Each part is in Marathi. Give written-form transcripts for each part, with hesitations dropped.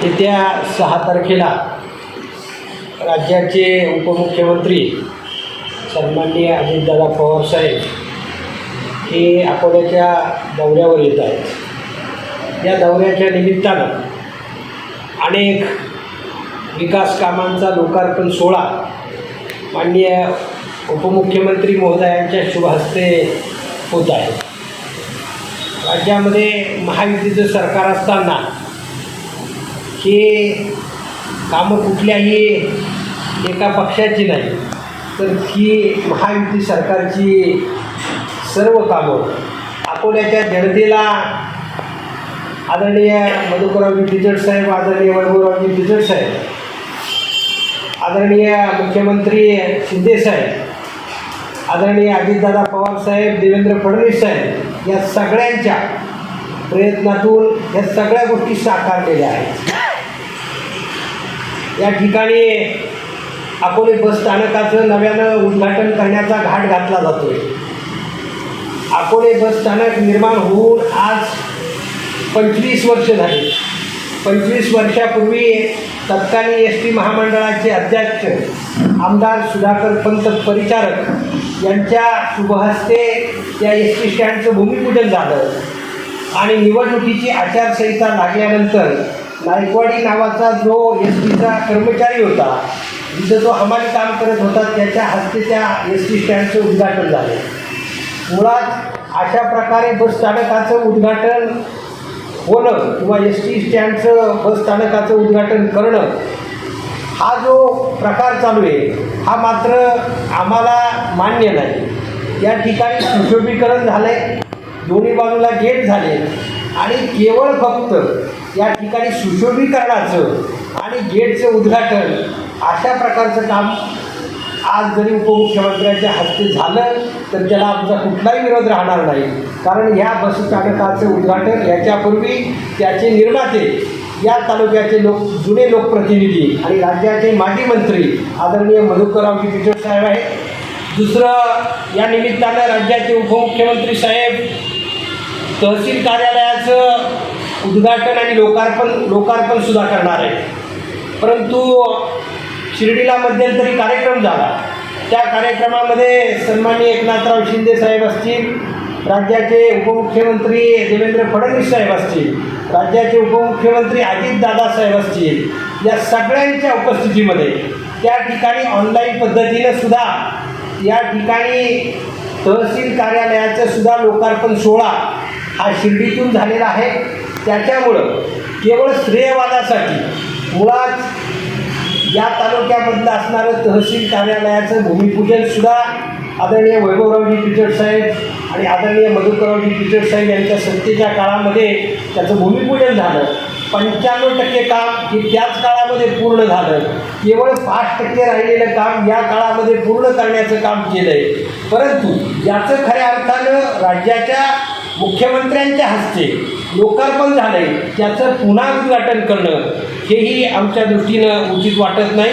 येत्या 6 तारखेला राज्याचे उपमुख्यमंत्री सन्माननीय अजितदादा पवार साहेब हे अकोल्याच्या दौऱ्यावर येत आहेत। या दौऱ्याच्या निमित्तानं अनेक विकास कामांचा लोकार्पण सोहळा माननीय उपमुख्यमंत्री महोदयांच्या शुभ हस्ते होत आहे। राज्यामध्ये महायुतीचं सरकार असताना हे कामं कुठल्याही एका पक्षाची नाही, तर ही महायुती सरकारची सर्व कामं अकोल्याच्या जनतेला आदरणीय मधुकररावजी पिचड साहेब, आदरणीय वैभवरावजी पिचड साहेब, आदरणीय मुख्यमंत्री शिंदे साहेब, आदरणीय अजितदादा पवार साहेब, देवेंद्र फडणवीस साहेब या सगळ्यांच्या प्रयत्नातून या सगळ्या गोष्टी साकारलेल्या आहेत। या ठिकाणी अकोले बस स्थानकाचं नव्यानं उद्घाटन करण्याचा घाट घातला जातो आहे। अकोले बस स्थानक निर्माण होऊन आज 25 वर्ष झाली। 25 वर्षापूर्वी तत्कालीन एस टी महामंडळाचे अध्यक्ष आमदार सुधाकर पंत परिचारक यांच्या शुभहस्ते या एस टी स्टँडचं भूमिपूजन झालं आणि निवडणुकीची आचारसंहिता लागल्यानंतर नायकवाडी नावाचा जो एस टीचा कर्मचारी होता, जिथं जो हमाली काम करत होता, त्याच्या हस्ते त्या एस टी स्टँडचं उद्घाटन झालं। मुळात अशा प्रकारे बस स्थानकाचं उद्घाटन होणं किंवा एस टी स्टँडचं बस स्थानकाचं उद्घाटन करणं हा जो प्रकार चालू आहे हा मात्र आम्हाला मान्य नाही। या ठिकाणी सुशोभीकरण झालं आहे, दोन्ही बाजूला गेट झाले आणि केवळ फक्त या ठिकाणी सुशोभीकरणाचं आणि गेटचं उद्घाटन अशा प्रकारचं काम आज जरी उपमुख्यमंत्र्यांच्या हस्ते झालं तर त्याला आमचा कुठलाही विरोध राहणार नाही, कारण ह्या बसस्थानकाचं उद्घाटन याच्यापूर्वी त्याचे निर्माते या तालुक्याचे जुने लोकप्रतिनिधी आणि राज्याचे माजी मंत्री आदरणीय मधुकररावजी पिचड साहेब आहेत। दुसरं, या निमित्तानं राज्याचे उपमुख्यमंत्री साहेब तहसील कार्यालयाचं उद्घाटन आणि लोकार्पणसुद्धा करणार आहे। परंतु शिर्डीला मध्यंतरी कार्यक्रम झाला, त्या कार्यक्रमामध्ये सन्माननीय एकनाथराव शिंदे साहेब असतील, राज्याचे उपमुख्यमंत्री देवेंद्र फडणवीस साहेब असतील, राज्याचे उपमुख्यमंत्री अजितदादा साहेब असतील, या सगळ्यांच्या उपस्थितीमध्ये त्या ठिकाणी ऑनलाईन पद्धतीनं सुद्धा या ठिकाणी तहसील कार्यालयाचं सुद्धा लोकार्पण सोहळा हा शिर्डीतून झालेला आहे। त्याच्यामुळं केवळ श्रेयवादासाठी मुळात या तालुक्यामधलं असणारं तहसील कार्यालयाचं भूमिपूजनसुद्धा आदरणीय वैभवरावजी पिचड साहेब आणि आदरणीय मधुकररावजी पिचड साहेब यांच्या सत्तेच्या काळामध्ये त्याचं भूमिपूजन झालं। 95% काम हे त्याच काळामध्ये पूर्ण झालं, केवळ 5% राहिलेलं काम या काळामध्ये पूर्ण करण्याचं काम केलं आहे। परंतु याचं खऱ्या अर्थानं राज्याच्या मुख्यमंत्र्यांच्या हस्ते लोकार्पण झालं आहे, त्याचं पुन्हा उद्घाटन करणं हेही आमच्या दृष्टीनं उचित वाटत नाही।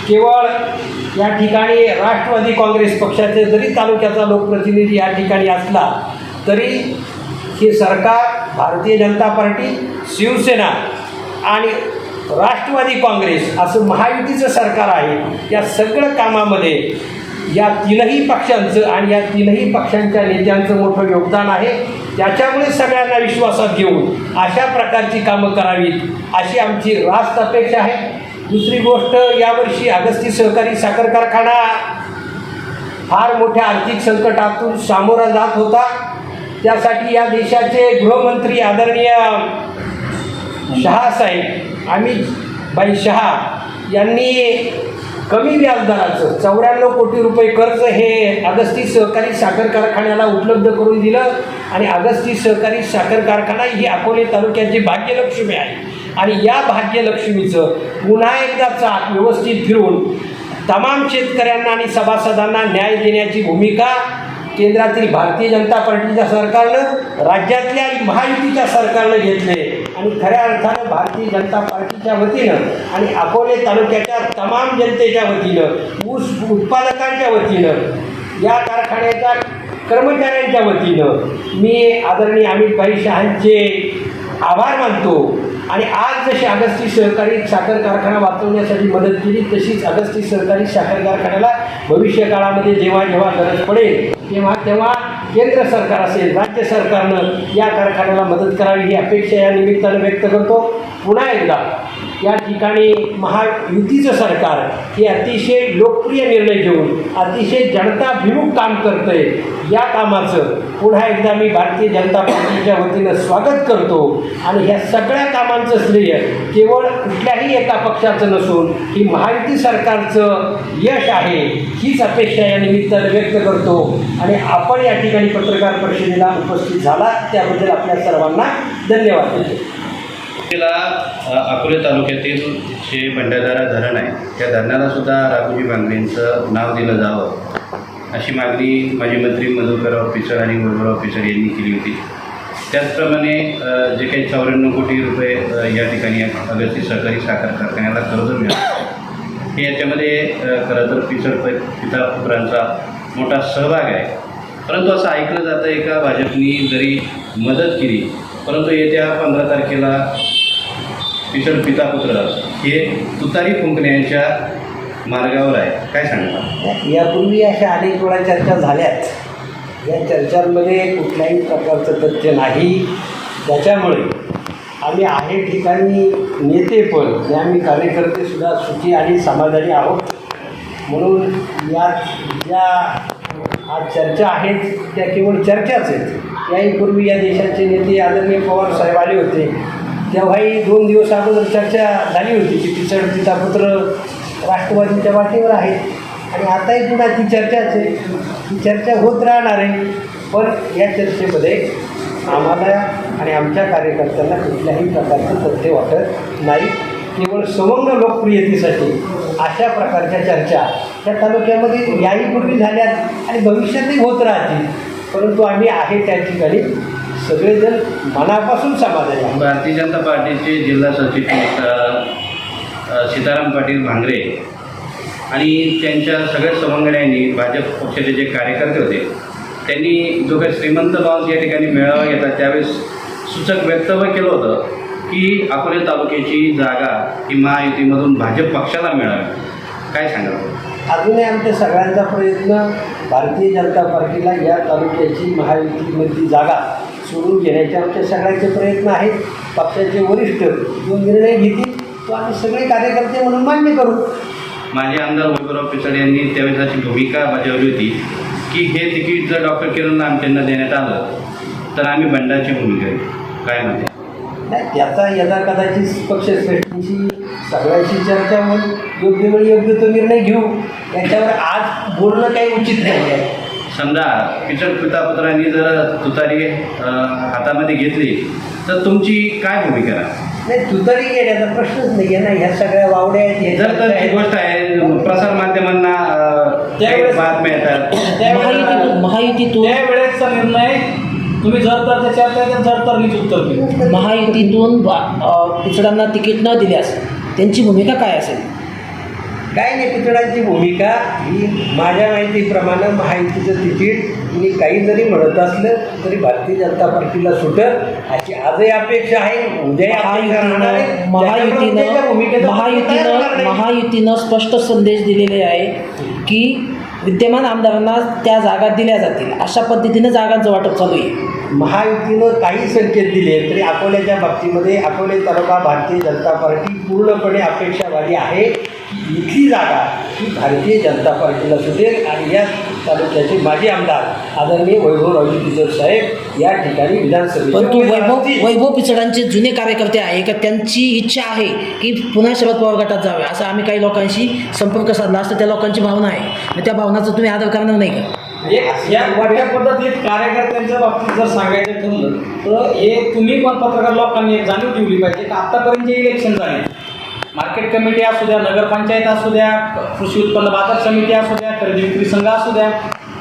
केवळ या ठिकाणी राष्ट्रवादी काँग्रेस पक्षाचे जरी तालुक्याचा लोकप्रतिनिधी या ठिकाणी असला तरी हे सरकार भारतीय जनता पार्टी, शिवसेना आणि राष्ट्रवादी काँग्रेस असं महायुतीचं सरकार आहे। या सगळं कामामध्ये या तीनही पक्षांचं आणि या तीनही पक्षांच्या नेत्यांचं मोठं योगदान आहे। त्याच्यामुळे सगळ्यांना विश्वासात घेऊन अशा प्रकारची कामं करावीत अशी आमची रास्त अपेक्षा आहे। दुसरी गोष्ट, यावर्षी अगस्ती सहकारी साखर कारखाना फार मोठ्या आर्थिक संकटातून सामोरा जात होता। त्यासाठी या देशाचे गृहमंत्री आदरणीय शहासाहेब अमितभाई शहा यांनी कमी व्याजदराचं 94 कोटी रुपये कर्ज हे अगस्ती सहकारी साखर कारखान्याला उपलब्ध करून दिलं आणि अगस्ती सहकारी साखर कारखाना ही अकोले तालुक्याची भाग्यलक्ष्मी आहे आणि या भाग्यलक्ष्मीचं पुन्हा एकदा चाक व्यवस्थित फिरून तमाम शेतकऱ्यांना आणि सभासदांना न्याय देण्याची भूमिका केंद्रातील भारतीय जनता पार्टीच्या सरकारनं, राज्यातल्या महायुतीच्या सरकारनं घेतले आणि खऱ्या अर्थानं भारतीय जनता पार्टीच्या वतीनं आणि अकोले तालुक्याच्या तमाम जनतेच्या वतीनं, ऊस उत्पादकांच्या वतीनं, या कारखान्याच्या कर्मचाऱ्यांच्या वतीनं मी आदरणीय अमितभाई शहांचे आभार मानतो आणि आज जशी अगस्ती सहकारी साखर कारखाना वाचवण्यासाठी मदत केली, तशीच अगस्ती सहकारी साखर कारखान्याला भविष्य काळामध्ये जेव्हा जेव्हा गरज पडेल तेव्हा केंद्र सरकार असेल, राज्य सरकारनं या कारखान्याला मदत करावी ही अपेक्षा या निमित्तानं व्यक्त करतो. पुन्हा एकदा या ठिकाणी महायुतीचं सरकार हे अतिशय लोकप्रिय निर्णय घेऊन अतिशय जनताभिमुख काम करतं आहे. या कामाचं पुन्हा एकदा मी भारतीय जनता पार्टीच्या वतीनं स्वागत करतो आणि ह्या सगळ्या कामांचं श्रेय केवळ कुठल्याही एका पक्षाचं नसून ही महायुती सरकारचं यश आहे, हीच अपेक्षा या निमित्तानं व्यक्त करतो. आणि आपण या ठिकाणी पत्रकार परिषदेला उपस्थित झाला त्याबद्दल आपल्या सर्वांना धन्यवाद देतो. अकोले तालुक्यातील जे भंडारदरा धरण आहे त्या धरणाला सुद्धा राघोजी भांगरेंचं नाव दिलं जावं अशी मागणी माजी मंत्री मधुकरराव पिचड आणि वैभवराव पिचड यांनी केली होती. त्याचप्रमाणे जे काही 94 कोटी रुपये या ठिकाणी अगस्ती सहकारी साखर कारखान्याला कर्ज मिळालं हे याच्यामध्ये खरं तर पिचड पिता पुत्रांचा मोठा सहभाग आहे. परंतु असं ऐकलं जातं आहे का भाजपनी जरी मदत केली परंतु येत्या 15 तारखेला पिचड पिता पुत्र हे तुतारी फुंकण्याच्या मार्गावर आहे. काय सांगता? यापूर्वी अशा अनेक वेळा चर्चा झाल्यात. या चर्चांमध्ये कुठल्याही प्रकारचं तथ्य नाही. त्याच्यामुळे आम्ही आहे ठिकाणी नेते पण आणि आम्ही कार्यकर्तेसुद्धा सुखी आणि समाधानी आहोत. म्हणून या ज्या आज चर्चा आहेत त्या केवळ चर्चाच आहेत. याहीपूर्वी या देशाचे नेते आदरणीय पवार साहेब आले होते तेव्हाही 2 दिवस अगोदर चर्चा झाली होती की पिचड पिता पुत्र राष्ट्रवादीच्या वाटेवर आहेत आणि आताही पुन्हा ती चर्चाच आहे. ती चर्चा होत राहणार आहे. पण या चर्चेमध्ये आम्हाला आणि आमच्या कार्यकर्त्यांना कुठल्याही प्रकारचं तथ्य वाटत नाही. केवळ सवंग लोकप्रियतेसाठी अशा प्रकारच्या चर्चा त्या तालुक्यामध्ये याहीपूर्वी झाल्यात आणि भविष्यातही होत राहतील. परंतु आम्ही आहे त्या ठिकाणी सगळेजण मनापासून समाधानी आहोत. भारतीय जनता पार्टीचे जिल्हा सरचिटणीस सीताराम पाटील भांगरे आणि त्यांच्या सगळ्या सवंगड्यांनी भाजप पक्षाचे जे कार्यकर्ते होते त्यांनी जो काही श्रीमंत लॉन्स या ठिकाणी मेळावा घेतात त्यावेळेस सूचक वक्तव्य केलं होतं की अकोले तालुक्याची जागा ही महायुतीमधून भाजप पक्षाला मिळावी. काय सांगाल? अजूनही आमच्या सगळ्यांचा प्रयत्न भारतीय जनता पार्टीला या तालुक्याची महायुतीमधली जागा सोडून घेण्याचे आमचे सगळ्यांचे प्रयत्न आहेत. पक्षाचे वरिष्ठ जो निर्णय घेतील तो आम्ही सगळे कार्यकर्ते म्हणून मान्य करू. माजी आमदार वैभवराव पिचड यांनी त्यावेळेस अशी भूमिका बजावली होती की हे तिकीट जर डॉक्टर किरण लामटेंना देण्यात आलं तर आम्ही बंडाची भूमिका घेऊ. काय म्हणते? नाही, त्याचा यदा कदाचित पक्षश्रेष्ठींशी सगळ्यांशी चर्चा होऊन योग्य वेळी योग्य तो निर्णय घेऊ. याच्यावर आज बोलणं काही उचित नाही आहे. समजा पिचड पितापुत्रांनी जर तुतारी हातामध्ये घेतली तर तुमची काय भूमिका राहते? नाही, तुतारी घेण्याचा प्रश्नच नाही आहे ना. ह्या सगळ्या वावड्या आहेत. जर तर ही गोष्ट आहे प्रसार माध्यमांना त्यावेळेस बातम्या येतात महायुतीतून त्यावेळेसचा निर्णय तुम्ही जर तर त्याच्यात जर तर हीच उत्तर दिलं. महायुतीतून पिचडांना तिकीट न दिल्यास त्यांची भूमिका काय असेल? काय नाही, पिचडांची भूमिका ही माझ्या माहितीप्रमाणे महायुतीचं तिकीट मी काही जरी म्हणत असलं तरी भारतीय जनता पार्टीला सुटत अशी आजही अपेक्षा आहे. उद्या महायुतीनं स्पष्ट संदेश दिलेले आहे की विद्यमान आमदारांना त्या जागा दिल्या जातील अशा पद्धतीनं जागांचं वाटप चालू आहे. महायुतीनं काही संकेत दिले तरी अकोल्याच्या बाबतीमध्ये अकोले तालुका भारतीय जनता पार्टी पूर्णपणे अपेक्षावादी आहे की इथली जागा ही भारतीय जनता पार्टीला सुटेल आणि या तालुक्याचे माजी आमदार आदरणीय वैभवरावजी पिचड साहेब या ठिकाणी परंतु विधानसभेचे वैभव पिचडांचे जुने कार्यकर्ते आहे का त्यांची इच्छा आहे की पुन्हा शरद पवार गटात जावे असं आम्ही काही लोकांशी संपर्क साधला असता. त्या लोकांची भावना आहे आणि त्या भावनाचा तुम्ही आदर करणार नाही का? या वाट्या पद्धतीत कार्यकर्त्यांच्या बाबतीत जर सांगायचं ठरलं तर हे तुम्ही पण पत्रकार लोकांनी एक जाणीव ठेवली पाहिजे की आत्तापर्यंत जे इलेक्शन झाले मार्केट कमिटी असू द्या, नगरपंचायत असू द्या, कृषी उत्पन्न बाजार समिती असू द्या, खरेदी विक्री संघ असू द्या,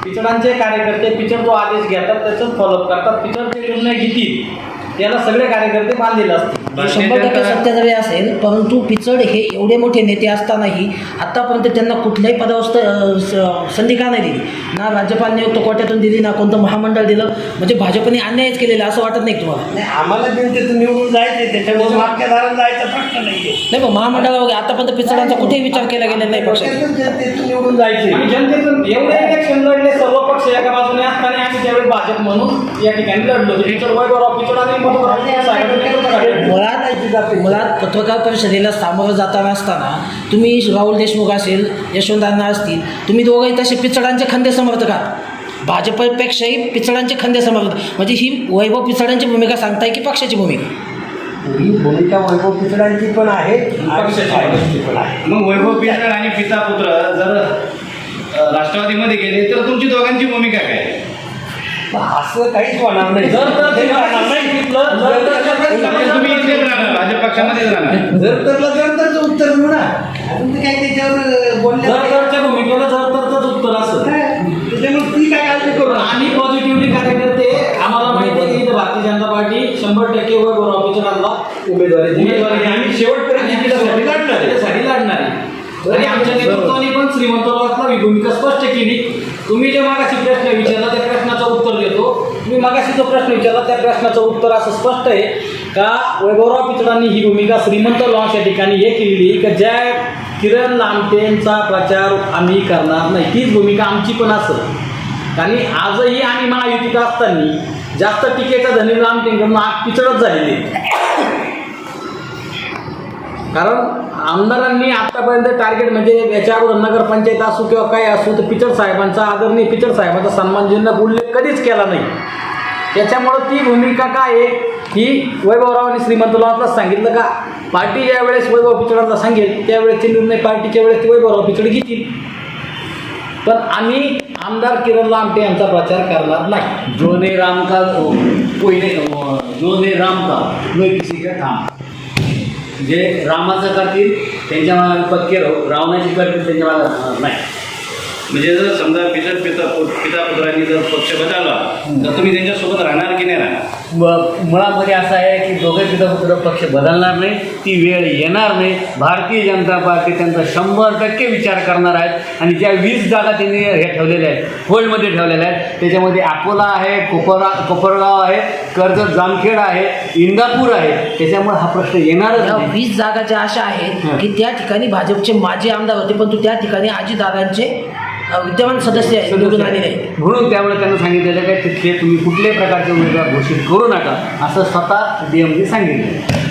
पिचडांचे कार्यकर्ते पिचड जो आदेश घेतात त्याचंच फॉलोअप करतात. पिचड जे निर्णय घेतील त्याला सगळे कार्यकर्ते बांधलेले असतील. भारतीय 100% जनता- सत्य जरी असेल, परंतु पिचड हे एवढे मोठे नेते असतानाही आत्तापर्यंत त्यांना कुठल्याही पदावर संधी का नाही दिली? ना राज्यपाल नियुक्त कोट्यातून दिली, ना कोणतं महामंडळ दिलं. म्हणजे भाजपने अन्यायच केलेला असं वाटत नाही तुम्हाला? नाही, आम्हाला जनतेतून निवडून जायचे, त्याच्यामुळे मागच्या दारात जायचा प्रश्न नाहीये. नाही पण महामंडळ वगैरे आतापर्यंत पिचडांचा कुठेही विचार केला गेलेला नाही पक्षाने. पक्षातून जनतेतून निवडून जायचे. आणि जनतेतून एवढे इलेक्शन लढले सर्व पक्ष एका बाजूने असताना आम्ही त्यावेळी भाजप म्हणून या ठिकाणी लढलो. पिचड वैभवराव पिचड आणि मधुकरराव साहेबांनी नेतृत्व काढलं. मुळात पत्रकार परिषदेला सामोरं जाताना असताना तुम्ही राहुल देशमुख असेल, यशवंतराव असतील, तुम्ही दोघंही तसे पिचडांचे खंदे समर्थक आहात. भाजपपेक्षाही पिचडांचे खंदे समर्थक. म्हणजे ही वैभव पिचडांची भूमिका सांगताय की पक्षाची भूमिका? ही भूमिका वैभव पिचडांची पण आहे आणि भाजपची पण आहे. मग वैभव पिचड आणि पिता पुत्र जर राष्ट्रवादीमध्ये गेले तर तुमची दोघांची भूमिका काय? असं काहीच होणार नाही. जर तर ते होणार नाही. तुम्ही इथेच राहणार, भाजप पक्षामध्येच राहणार. जर उत्तर देऊ ना. अजून ते काही त्याच्यावर बोलले जर भूमिकेला जर उत्तर असं त्याच्यामुळे ती काय काळजी करू नका. आम्ही पॉझिटिव्हली कार्यकर्ते आम्हाला माहिती आहे की इथं भारतीय जनता पार्टी 100% वैभवराव पिचडांना उमेदवारी आम्ही शेवटपर्यंत त्याच्यासाठी लढणार आहे. आणि आमच्या नेतृत्वाने पण श्रीमंतरावातला भूमिका स्पष्ट केली. तुम्ही जे मागाशी प्रश्न विचारला त्या प्रश्नाचं उत्तर देतो. तुम्ही मागाशी जो प्रश्न विचारला त्या प्रश्नाचं उत्तर असं स्पष्ट आहे का वैभवराव पिचडांनी ही भूमिका श्रीमंत लॉन्स या ठिकाणी हे केलेली की ज्या किरण लामटेंचा प्रचार आम्ही करणार नाही, तीच भूमिका आमची पण असेल. आणि आजही आम्ही महायुतीत असताना जास्त टीकेचा धनी लामटेंकडून आज पिचडच झालेली आहे. कारण आमदारांनी आत्तापर्यंत टार्गेट म्हणजे याच्या अगोदर नगरपंचायत असू किंवा काय असू तर पिचड साहेबांचा आदरणीय पिचड साहेबांचा सन्मानजनक उल्लेख कधीच केला नाही. त्याच्यामुळं ती भूमिका काय आहे की वैभवरावांनी श्रीमंतरावांना सांगितलं का पार्टी ज्या वेळेस वैभव पिचडांना सांगेल त्यावेळेस निर्णय पार्टीच्या वेळेस ते वैभवराव पिचड घेतील. पण आम्ही आमदार किरण लामटे यांचा प्रचार करणार नाही. जो ने राम का पहिले जो ने राम का नो किसी का थांब. जे रामाचं करतील त्यांच्या मागे पक्के राहू, रावणाची करतील त्यांच्या मागे नाही. म्हणजे जर समजा पिचड पिता पुत्रांनी जर पक्ष बदलला तर तुम्ही त्यांच्यासोबत राहणार की नाही राहणार? मुळामध्ये असं आहे की दोघे पिता पक्ष बदलणार नाही, ती वेळ येणार नाही. भारतीय जनता पार्टी त्यांचा 100% विचार करणार आहेत. आणि ज्या 20 जागा त्यांनी हे ठेवलेल्या आहेत, होल्डमध्ये ठेवलेल्या आहेत, त्याच्यामध्ये अकोला आहे, कोपरगाव आहे, कर्जत जामखेड आहे, इंदापूर आहे. त्याच्यामुळे हा प्रश्न येणारच या नाही. 20 जागाच्या अशा आहेत की त्या ठिकाणी भाजपचे माजी आमदार होते, परंतु त्या ठिकाणी अजितदादांचे विद्यमान सदस्य आहेत, निवडून आलेले आहेत. म्हणून त्यामुळे त्यांना सांगितलेलं काय तिथले तुम्ही कुठल्याही प्रकारचे उमेदवार घोषित करू नका असं स्वतः DMने सांगितलं.